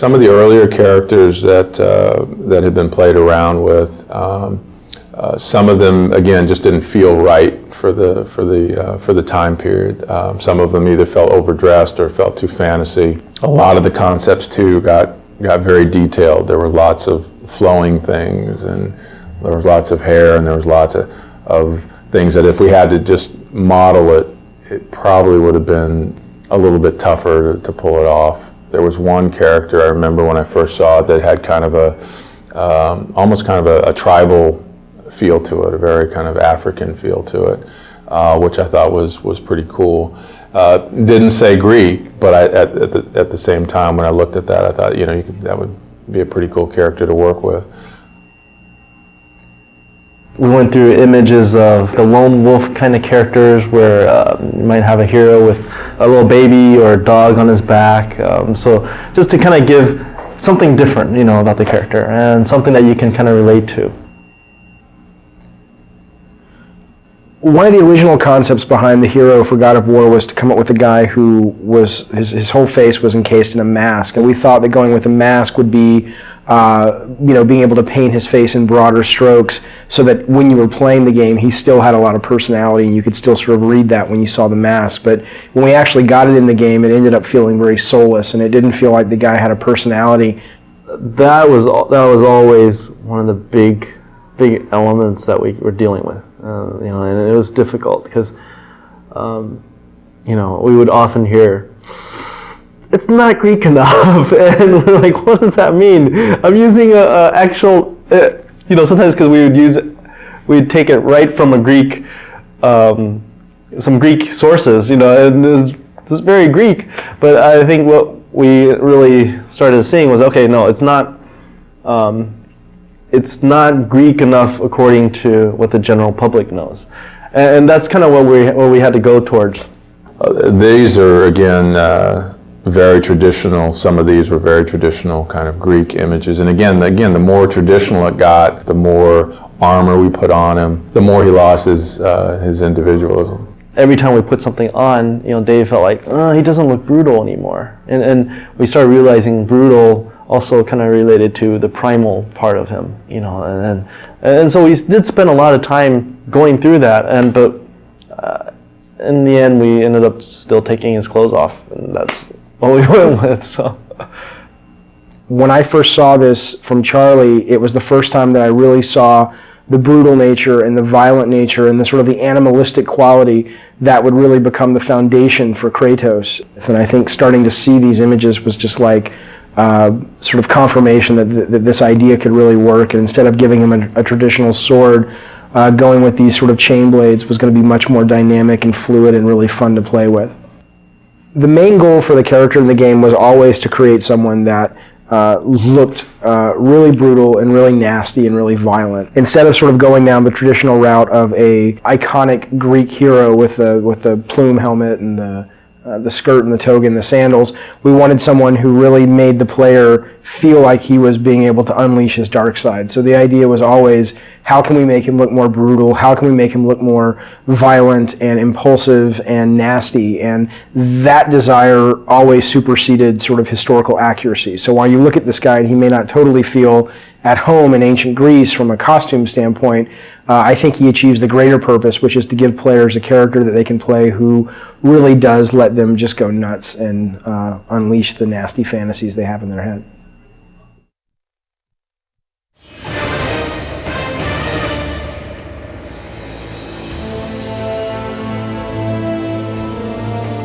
Some of the earlier characters that that had been played around with, some of them again just didn't feel right for the time period. Some of them either felt overdressed or felt too fantasy. A lot of the concepts too got very detailed. There were lots of flowing things, and there was lots of hair, and there was lots of things that if we had to just model it, it probably would have been a little bit tougher to pull it off. There was one character I remember when I first saw it that had kind of a, almost kind of a tribal feel to it, a very kind of African feel to it, which I thought was pretty cool. Didn't say Greek, but at the same time when I looked at that, I thought, you know, that would be a pretty cool character to work with. We went through images of the lone wolf kind of characters where you might have a hero with a little baby or a dog on his back. So just to kind of give something different, you know, about the character and something that you can kind of relate to. One of the original concepts behind the hero for God of War was to come up with a guy who was, his whole face was encased in a mask, and we thought that going with a mask would be, you know, being able to paint his face in broader strokes so that when you were playing the game, he still had a lot of personality and you could still sort of read that when you saw the mask. But when we actually got it in the game, it ended up feeling very soulless, and it didn't feel like the guy had a personality. That was always one of the big elements that we were dealing with. You know, and it was difficult because, you know, we would often hear, "It's not Greek enough," and we're like, "What does that mean?" I'm using a actual, you know, sometimes because we'd take it right from a Greek, some Greek sources, you know, and it's very Greek. But I think what we really started seeing was, okay, no, it's not. It's not Greek enough according to what the general public knows, and that's kind of what we had to go towards. These are again very traditional. Some of these were very traditional kind of Greek images, and again, the more traditional it got, the more armor we put on him, the more he lost his individualism. Every time we put something on, you know, Dave felt like, oh, he doesn't look brutal anymore, and we started realizing brutal also kind of related to the primal part of him, you know, and so we did spend a lot of time going through that, but in the end we ended up still taking his clothes off, and that's what we went with. So when I first saw this from Charlie, it was the first time that I really saw the brutal nature and the violent nature and the sort of the animalistic quality that would really become the foundation for Kratos. And I think starting to see these images was just like sort of confirmation that this idea could really work, and instead of giving him a traditional sword, going with these sort of chain blades was going to be much more dynamic and fluid and really fun to play with. The main goal for the character in the game was always to create someone that looked really brutal and really nasty and really violent. Instead of sort of going down the traditional route of a iconic Greek hero with the plume helmet and the skirt and the toga and the sandals, we wanted someone who really made the player feel like he was being able to unleash his dark side. So the idea was always, how can we make him look more brutal? How can we make him look more violent and impulsive and nasty? And that desire always superseded sort of historical accuracy. So while you look at this guy and he may not totally feel at home in ancient Greece from a costume standpoint, I think he achieves the greater purpose, which is to give players a character that they can play who really does let them just go nuts and unleash the nasty fantasies they have in their head.